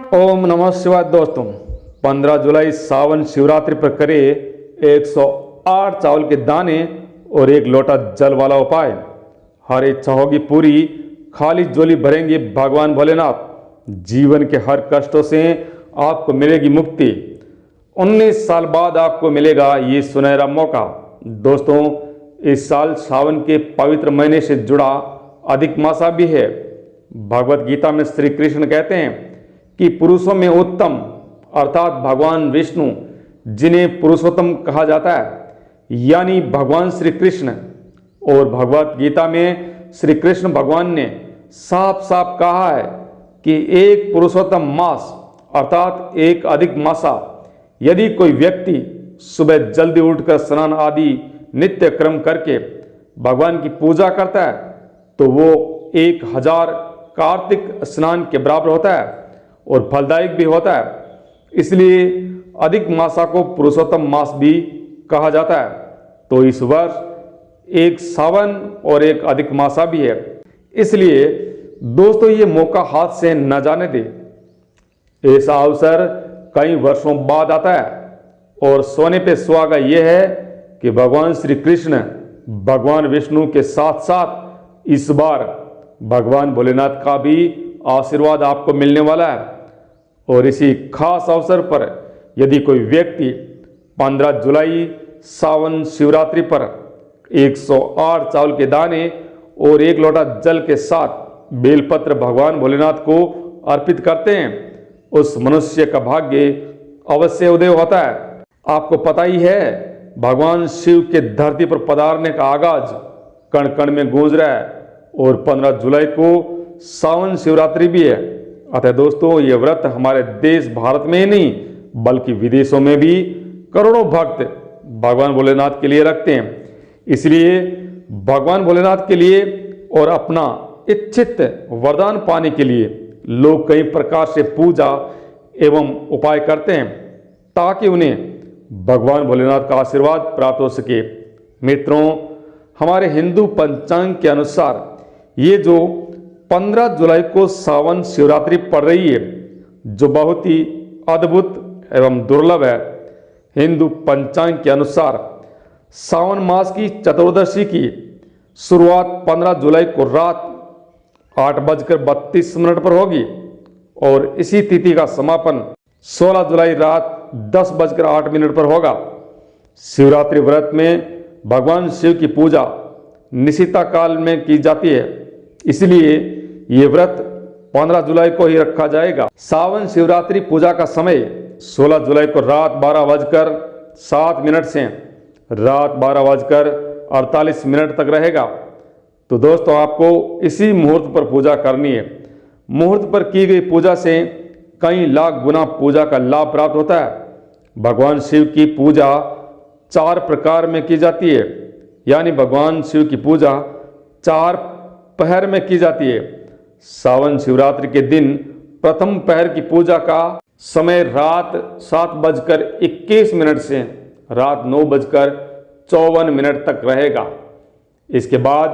ओम नमः शिवाय। दोस्तों 15 जुलाई सावन शिवरात्रि पर करे 108 चावल के दाने और एक लोटा जल वाला उपाय। हर इच्छा होगी पूरी, खाली झोली भरेंगे भगवान भोलेनाथ। जीवन के हर कष्टों से आपको मिलेगी मुक्ति। 19 साल बाद आपको मिलेगा ये सुनहरा मौका। दोस्तों इस साल सावन के पवित्र महीने से जुड़ा अधिक मासा भी है। भगवत गीता में श्री कृष्ण कहते हैं कि पुरुषों में उत्तम अर्थात भगवान विष्णु, जिन्हें पुरुषोत्तम कहा जाता है, यानी भगवान श्री कृष्ण। और भगवत गीता में श्री कृष्ण भगवान ने साफ साफ कहा है कि एक पुरुषोत्तम मास अर्थात एक अधिक मासा। यदि कोई व्यक्ति सुबह जल्दी उठकर स्नान आदि नित्य क्रम करके भगवान की पूजा करता है तो वो 1000 कार्तिक स्नान के बराबर होता है और फलदायक भी होता है। इसलिए अधिक मासा को पुरुषोत्तम मास भी कहा जाता है। तो इस वर्ष एक सावन और एक अधिक मासा भी है। इसलिए दोस्तों ये मौका हाथ से न जाने दे। ऐसा अवसर कई वर्षों बाद आता है और सोने पे सुहागा यह है कि भगवान श्री कृष्ण भगवान विष्णु के साथ साथ इस बार भगवान भोलेनाथ का भी आशीर्वाद आपको मिलने वाला है। और इसी खास अवसर पर यदि कोई व्यक्ति 15 जुलाई सावन शिवरात्रि पर 108 चावल के दाने और एक लोटा जल के साथ बेलपत्र भगवान भोलेनाथ को अर्पित करते हैं, उस मनुष्य का भाग्य अवश्य उदय होता है। आपको पता ही है भगवान शिव के धरती पर पधारने का आगाज कण कण में गूंज रहा है और 15 जुलाई को सावन शिवरात्रि भी है। अतः दोस्तों ये व्रत हमारे देश भारत में ही नहीं बल्कि विदेशों में भी करोड़ों भक्त भगवान भोलेनाथ के लिए रखते हैं। इसलिए भगवान भोलेनाथ के लिए और अपना इच्छित वरदान पाने के लिए लोग कई प्रकार से पूजा एवं उपाय करते हैं ताकि उन्हें भगवान भोलेनाथ का आशीर्वाद प्राप्त हो सके। मित्रों हमारे हिंदू पंचांग के अनुसार ये जो 15 जुलाई को सावन शिवरात्रि पड़ रही है, जो बहुत ही अद्भुत एवं दुर्लभ है। हिंदू पंचांग के अनुसार सावन मास की चतुर्दशी की शुरुआत 15 जुलाई को रात 8:32 पर होगी और इसी तिथि का समापन 16 जुलाई रात 10:08 पर होगा। शिवरात्रि व्रत में भगवान शिव की पूजा निशिता काल में की जाती है, इसलिए ये व्रत 15 जुलाई को ही रखा जाएगा। सावन शिवरात्रि पूजा का समय 16 जुलाई को रात 12:07 से रात 12:48 तक रहेगा। तो दोस्तों आपको इसी मुहूर्त पर पूजा करनी है। मुहूर्त पर की गई पूजा से कई लाख गुना पूजा का लाभ प्राप्त होता है। भगवान शिव की पूजा 4 प्रकार में की जाती है, यानी भगवान शिव की पूजा 4 पहर में की जाती है। सावन शिवरात्रि के दिन प्रथम पहर की पूजा का समय रात 7:21 से रात 9:54 तक रहेगा। इसके बाद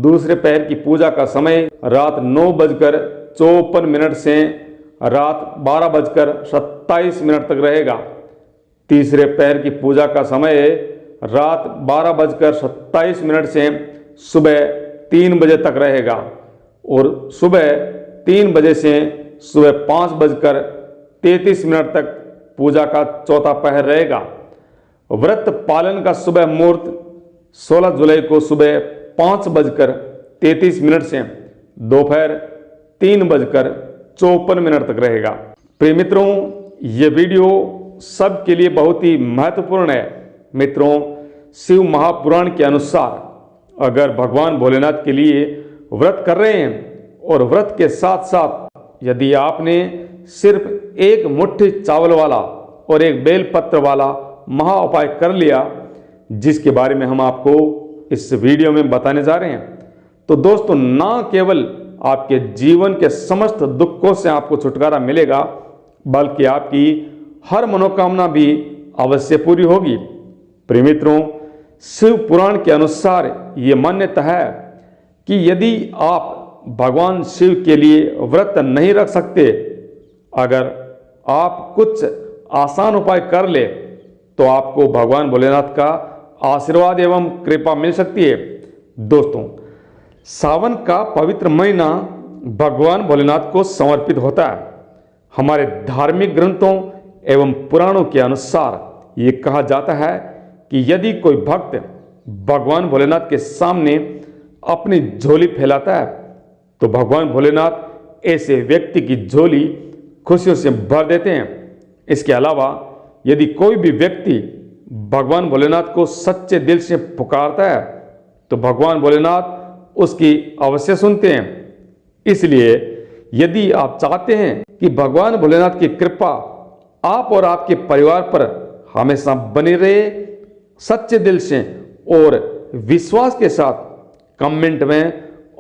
दूसरे पहर की पूजा का समय रात 9:54 से रात 12:27 तक रहेगा। तीसरे पहर की पूजा का समय रात 12:27 से सुबह 3 बजे तक रहेगा और सुबह 3 बजे से सुबह 5:33 तक पूजा का चौथा पहर रहेगा। व्रत पालन का सुबह मुहूर्त 16 जुलाई को सुबह 5:33 से दोपहर 3:54 तक रहेगा। प्रिय मित्रों ये वीडियो सबके लिए बहुत ही महत्वपूर्ण है। मित्रों शिव महापुराण के अनुसार अगर भगवान भोलेनाथ के लिए व्रत कर रहे हैं और व्रत के साथ साथ यदि आपने सिर्फ एक मुट्ठी चावल वाला और एक बेलपत्र वाला महा उपाय कर लिया, जिसके बारे में हम आपको इस वीडियो में बताने जा रहे हैं, तो दोस्तों ना केवल आपके जीवन के समस्त दुखों से आपको छुटकारा मिलेगा बल्कि आपकी हर मनोकामना भी अवश्य पूरी होगी। प्रिय मित्रों शिव पुराण के अनुसार ये मान्यता है कि यदि आप भगवान शिव के लिए व्रत नहीं रख सकते अगर आप कुछ आसान उपाय कर ले तो आपको भगवान भोलेनाथ का आशीर्वाद एवं कृपा मिल सकती है। दोस्तों, सावन का पवित्र महीना भगवान भोलेनाथ को समर्पित होता है। हमारे धार्मिक ग्रंथों एवं पुराणों के अनुसार ये कहा जाता है कि यदि कोई भक्त भगवान भोलेनाथ के सामने अपनी झोली फैलाता है तो भगवान भोलेनाथ ऐसे व्यक्ति की झोली खुशियों से भर देते हैं। इसके अलावा यदि कोई भी व्यक्ति भगवान भोलेनाथ को सच्चे दिल से पुकारता है तो भगवान भोलेनाथ उसकी अवश्य सुनते हैं। इसलिए यदि आप चाहते हैं कि भगवान भोलेनाथ की कृपा आप और आपके परिवार पर हमेशा बनी रहे, सच्चे दिल से और विश्वास के साथ कमेंट में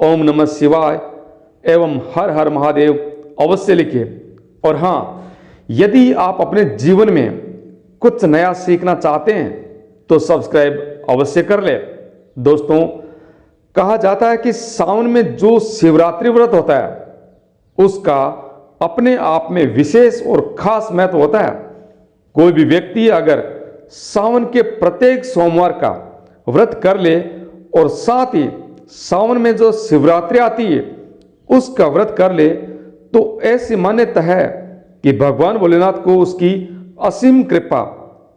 ओम नमः शिवाय एवं हर हर महादेव अवश्य लिखें। और हाँ, यदि आप अपने जीवन में कुछ नया सीखना चाहते हैं तो सब्सक्राइब अवश्य कर ले। दोस्तों, कहा जाता है कि सावन में जो शिवरात्रि व्रत होता है उसका अपने आप में विशेष और खास महत्व होता है। कोई भी व्यक्ति अगर सावन के प्रत्येक सोमवार का व्रत कर ले और साथ ही सावन में जो शिवरात्रि आती है उसका व्रत कर ले तो ऐसी मान्यता है कि भगवान भोलेनाथ को उसकी असीम कृपा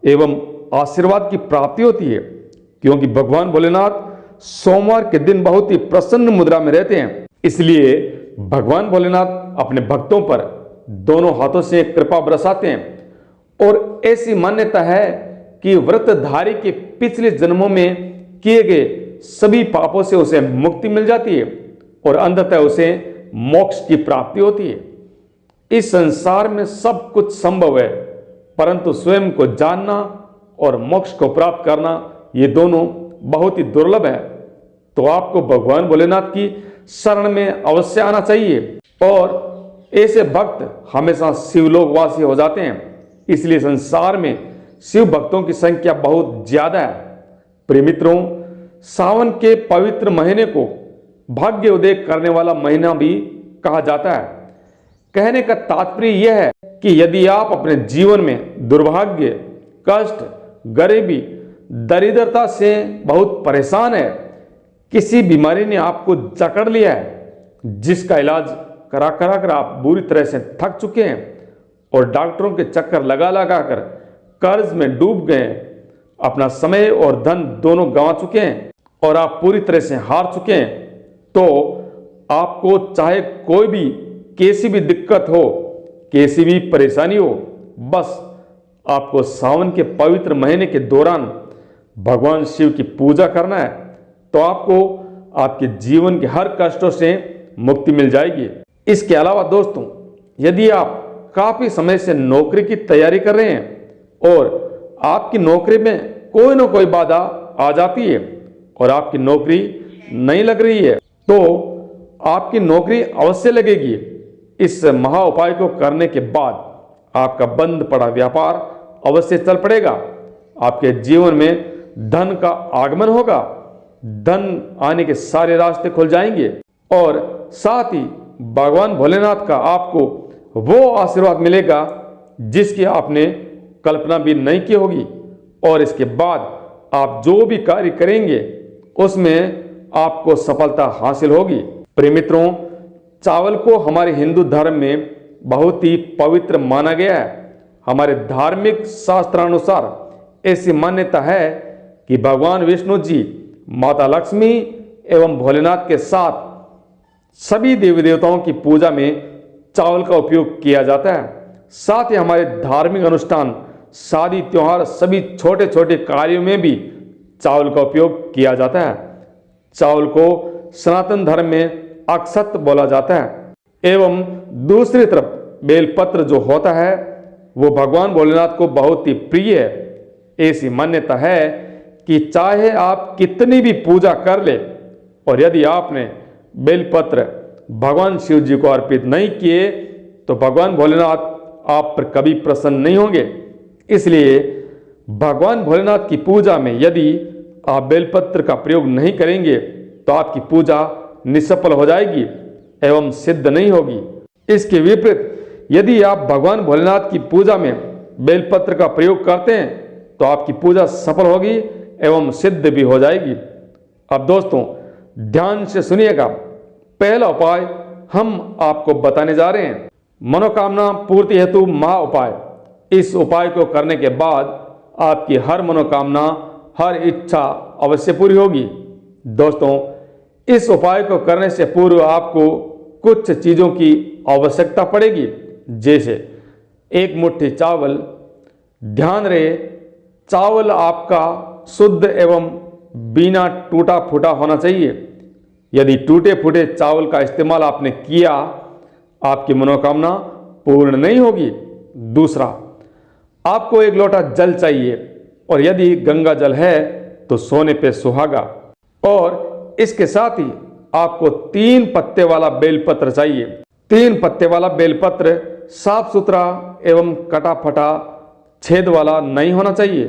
एवं आशीर्वाद की प्राप्ति होती है, क्योंकि भगवान भोलेनाथ सोमवार के दिन बहुत ही प्रसन्न मुद्रा में रहते हैं। इसलिए भगवान भोलेनाथ अपने भक्तों पर दोनों हाथों से कृपा बरसाते हैं और ऐसी मान्यता है कि व्रतधारी के पिछले जन्मों में किए गए सभी पापों से उसे मुक्ति मिल जाती है और अंततः उसे मोक्ष की प्राप्ति होती है। इस संसार में सब कुछ संभव है, परंतु स्वयं को जानना और मोक्ष को प्राप्त करना ये दोनों बहुत ही दुर्लभ है। तो आपको भगवान भोलेनाथ की शरण में अवश्य आना चाहिए और ऐसे भक्त हमेशा शिवलोकवासी हो जाते हैं। इसलिए संसार में शिव भक्तों की संख्या बहुत ज्यादा है। प्रिय मित्रों, सावन के पवित्र महीने को भाग्य उदय करने वाला महीना भी कहा जाता है। कहने का तात्पर्य यह है कि यदि आप अपने जीवन में दुर्भाग्य, कष्ट, गरीबी, दरिद्रता से बहुत परेशान है, किसी बीमारी ने आपको जकड़ लिया है, जिसका इलाज करा करा कर आप बुरी तरह से थक चुके हैं और डॉक्टरों के चक्कर लगा लगा कर कर्ज में डूब गए, अपना समय और धन दोनों गंवा चुके हैं और आप पूरी तरह से हार चुके हैं, तो आपको चाहे कोई भी कैसी भी दिक्कत हो, कैसी भी परेशानी हो, बस आपको सावन के पवित्र महीने के दौरान भगवान शिव की पूजा करना है, तो आपको आपके जीवन के हर कष्टों से मुक्ति मिल जाएगी। इसके अलावा दोस्तों, यदि आप काफी समय से नौकरी की तैयारी कर रहे हैं और आपकी नौकरी में कोई ना कोई बाधा आ जाती है और आपकी नौकरी नहीं लग रही है, तो आपकी नौकरी अवश्य लगेगी। इस महा उपाय को करने के बाद आपका बंद पड़ा व्यापार अवश्य चल पड़ेगा, आपके जीवन में धन का आगमन होगा, धन आने के सारे रास्ते खुल जाएंगे और साथ ही भगवान भोलेनाथ का आपको वो आशीर्वाद मिलेगा जिसकी आपने कल्पना भी नहीं की होगी। और इसके बाद आप जो भी कार्य करेंगे उसमें आपको सफलता हासिल होगी। प्रिय मित्रों, चावल को हमारे हिंदू धर्म में बहुत ही पवित्र माना गया है। हमारे धार्मिक शास्त्रानुसार ऐसी मान्यता है कि भगवान विष्णु जी, माता लक्ष्मी एवं भोलेनाथ के साथ सभी देवी देवताओं की पूजा में चावल का उपयोग किया जाता है। साथ ही हमारे धार्मिक अनुष्ठान, शादी, त्योहार, सभी छोटे छोटे कार्यों में भी चावल का उपयोग किया जाता है। चावल को सनातन धर्म में अक्षत बोला जाता है एवं दूसरी तरफ बेलपत्र जो होता है वो भगवान भोलेनाथ को बहुत ही प्रिय है। ऐसी मान्यता है कि चाहे आप कितनी भी पूजा कर ले और यदि आपने बेलपत्र भगवान शिव जी को अर्पित नहीं किए तो भगवान भोलेनाथ आप पर कभी प्रसन्न नहीं होंगे। इसलिए भगवान भोलेनाथ की पूजा में यदि आप बेलपत्र का प्रयोग नहीं करेंगे तो आपकी पूजा निष्फल हो जाएगी एवं सिद्ध नहीं होगी। इसके विपरीत यदि आप भगवान भोलेनाथ की पूजा में बेलपत्र का प्रयोग करते हैं तो आपकी पूजा सफल होगी एवं सिद्ध भी हो जाएगी। अब दोस्तों ध्यान से सुनिएगा। पहला उपाय हम आपको बताने जा रहे हैं, मनोकामना पूर्ति हेतु महा उपाय। इस उपाय को करने के बाद आपकी हर मनोकामना, हर इच्छा अवश्य पूरी होगी। दोस्तों इस उपाय को करने से पूर्व आपको कुछ चीज़ों की आवश्यकता पड़ेगी, जैसे एक मुट्ठी चावल। ध्यान रहे चावल आपका शुद्ध एवं बिना टूटा फूटा होना चाहिए। यदि टूटे फूटे चावल का इस्तेमाल आपने किया, आपकी मनोकामना पूर्ण नहीं होगी। दूसरा, आपको एक लोटा जल चाहिए, और यदि गंगा जल है तो सोने पे सुहागा। और इसके साथ ही आपको 3 पत्ते वाला बेलपत्र चाहिए। 3 पत्ते वाला बेलपत्र साफ सुथरा एवं कटा फटा छेद वाला नहीं होना चाहिए।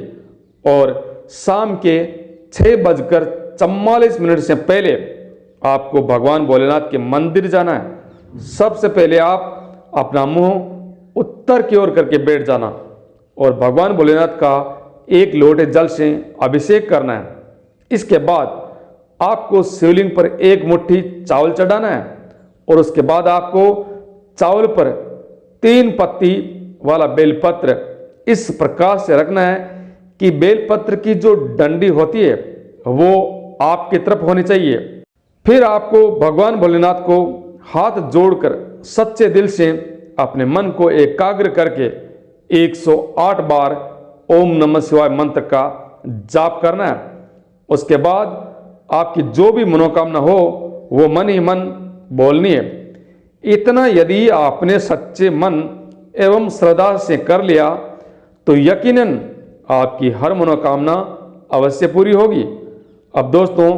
और शाम के 6:44 से पहले आपको भगवान भोलेनाथ के मंदिर जाना है। सबसे पहले आप अपना मुंह उत्तर की ओर करके बैठ जाना और भगवान भोलेनाथ का एक लोटे जल से अभिषेक करना है। इसके बाद आपको शिवलिंग पर एक मुट्ठी चावल चढ़ाना है और उसके बाद आपको चावल पर 3 पत्ती वाला बेलपत्र इस प्रकार से रखना है कि बेलपत्र की जो डंडी होती है वो आपकी तरफ होनी चाहिए। फिर आपको भगवान भोलेनाथ को हाथ जोड़कर सच्चे दिल से अपने मन को एकाग्र करके 108 बार ओम नमः शिवाय मंत्र का जाप करना है। उसके बाद आपकी जो भी मनोकामना हो वो मन ही मन बोलनी है। इतना यदि आपने सच्चे मन एवं श्रद्धा से कर लिया तो यकीनन आपकी हर मनोकामना अवश्य पूरी होगी। अब दोस्तों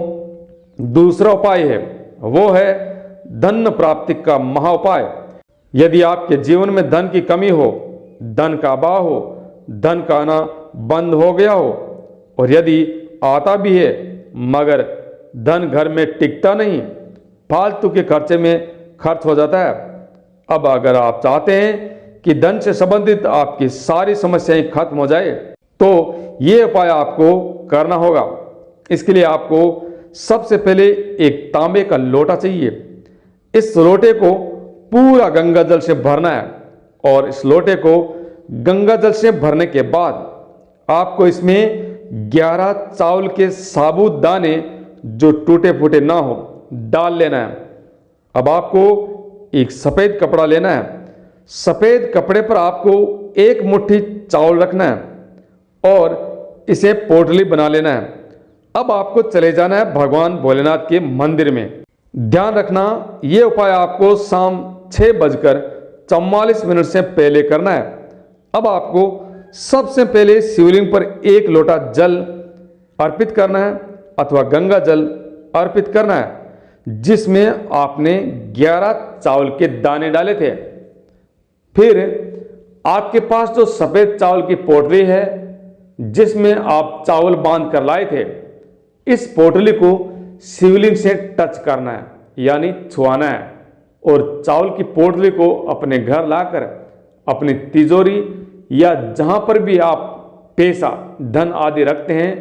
दूसरा उपाय है, वो है धन प्राप्ति का महा उपाय। यदि आपके जीवन में धन की कमी हो, धन का अभाव हो, धन का आना बंद हो गया हो, और यदि आता भी है मगर धन घर में टिकता नहीं, फालतू के खर्चे में खर्च हो जाता है। अब अगर आप चाहते हैं कि धन से संबंधित आपकी सारी समस्याएं खत्म हो जाए तो ये उपाय आपको करना होगा। इसके लिए आपको सबसे पहले एक तांबे का लोटा चाहिए। इस लोटे को पूरा गंगा जल से भरना है और इस लोटे को गंगा जल से भरने के बाद आपको इसमें 11 चावल के साबुत दाने जो टूटे फूटे ना हो डाल लेना है। अब आपको एक सफेद कपड़ा लेना है। सफेद कपड़े पर आपको एक मुट्ठी चावल रखना है और इसे पोटली बना लेना है। अब आपको चले जाना है भगवान भोलेनाथ के मंदिर में। ध्यान रखना ये उपाय आपको शाम 6:44 से पहले करना है। अब आपको सबसे पहले शिवलिंग पर एक लोटा जल अर्पित करना है अथवा गंगा जल अर्पित करना है जिसमें आपने 11 चावल के दाने डाले थे। फिर आपके पास जो सफेद चावल की पोटली है जिसमें आप चावल बांध कर लाए थे, इस पोटली को शिवलिंग से टच करना है यानी छुआना है और चावल की पोटली को अपने घर लाकर अपनी तिजोरी या जहां पर भी आप पैसा धन आदि रखते हैं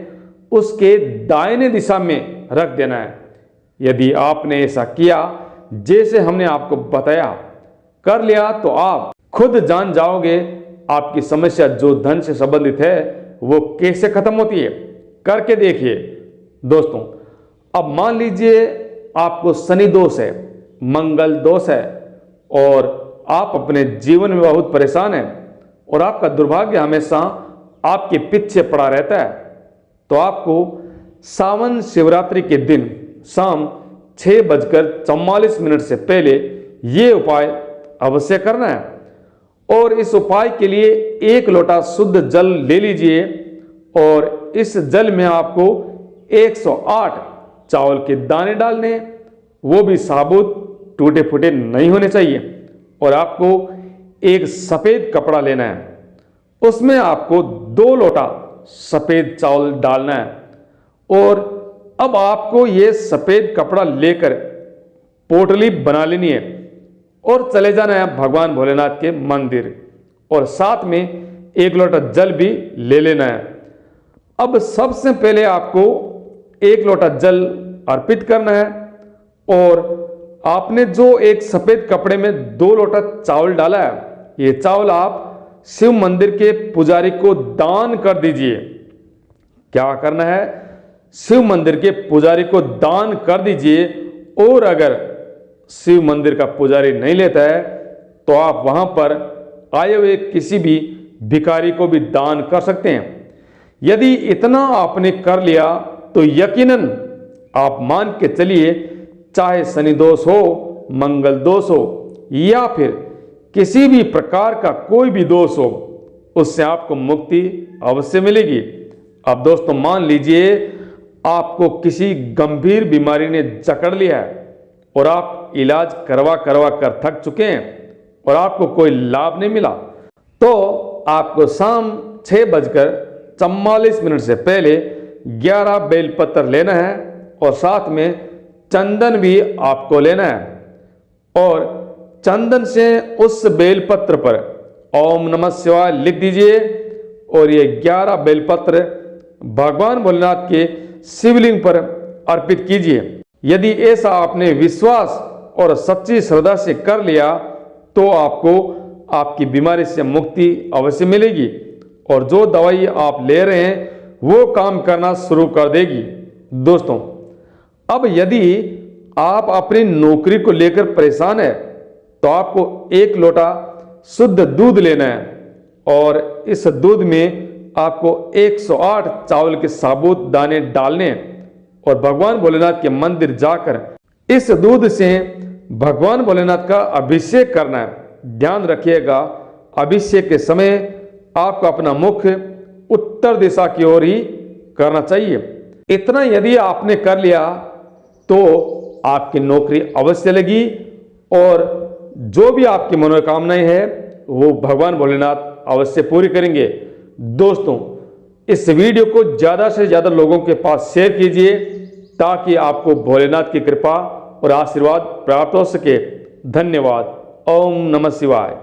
उसके दाहिने दिशा में रख देना है। यदि आपने ऐसा किया जैसे हमने आपको बताया कर लिया तो आप खुद जान जाओगे आपकी समस्या जो धन से संबंधित है वो कैसे खत्म होती है। करके देखिए दोस्तों। अब मान लीजिए आपको शनि दोष है, मंगल दोष है और आप अपने जीवन में बहुत परेशान हैं और आपका दुर्भाग्य हमेशा आपके पीछे पड़ा रहता है, तो आपको सावन शिवरात्रि के दिन शाम 6:44 से पहले ये उपाय अवश्य करना है। और इस उपाय के लिए एक लोटा शुद्ध जल ले लीजिए और इस जल में आपको 108 चावल के दाने डालने, वो भी साबुत टूटे फूटे नहीं होने चाहिए। और आपको एक सफेद कपड़ा लेना है, उसमें आपको 2 लोटा सफेद चावल डालना है। और अब आपको ये सफेद कपड़ा लेकर पोटली बना लेनी है और चले जाना है भगवान भोलेनाथ के मंदिर और साथ में एक लोटा जल भी ले लेना है। अब सबसे पहले आपको एक लोटा जल अर्पित करना है और आपने जो एक सफेद कपड़े में 2 लोटा चावल डाला है, ये चावल आप शिव मंदिर के पुजारी को दान कर दीजिए। क्या करना है? शिव मंदिर के पुजारी को दान कर दीजिए और अगर शिव मंदिर का पुजारी नहीं लेता है तो आप वहां पर आए हुए किसी भी भिखारी को भी दान कर सकते हैं। यदि इतना आपने कर लिया तो यकीनन आप मान के चलिए, चाहे शनि दोष हो, मंगल दोष हो या फिर किसी भी प्रकार का कोई भी दोष हो, उससे आपको मुक्ति अवश्य मिलेगी। अब दोस्तों मान लीजिए आपको किसी गंभीर बीमारी ने जकड़ लिया है और आप इलाज करवा कर थक चुके हैं और आपको कोई लाभ नहीं मिला, तो आपको शाम 6:44 से पहले 11 बेलपत्र लेना है और साथ में चंदन भी आपको लेना है और चंदन से उस बेलपत्र पर ओम नमः शिवाय लिख दीजिए और ये 11 बेलपत्र भगवान भोलेनाथ के शिवलिंग पर अर्पित कीजिए। यदि ऐसा आपने विश्वास और सच्ची श्रद्धा से कर लिया तो आपको आपकी बीमारी से मुक्ति अवश्य मिलेगी और जो दवाई आप ले रहे हैं वो काम करना शुरू कर देगी। दोस्तों अब यदि आप अपनी नौकरी को लेकर परेशान है तो आपको 1 लोटा शुद्ध दूध लेना है और इस दूध में आपको 108 चावल के साबुत दाने डालने और भगवान भोलेनाथ के मंदिर जाकर इस दूध से भगवान भोलेनाथ का अभिषेक करना है। ध्यान रखिएगा, अभिषेक के समय आपको अपना मुख उत्तर दिशा की ओर ही करना चाहिए। इतना यदि आपने कर लिया तो आपकी नौकरी अवश्य लगी और जो भी आपकी मनोकामनाएं हैं वो भगवान भोलेनाथ अवश्य पूरी करेंगे। दोस्तों इस वीडियो को ज़्यादा से ज़्यादा लोगों के पास शेयर कीजिए ताकि आपको भोलेनाथ की कृपा और आशीर्वाद प्राप्त हो सके। धन्यवाद। ओम नमः शिवाय।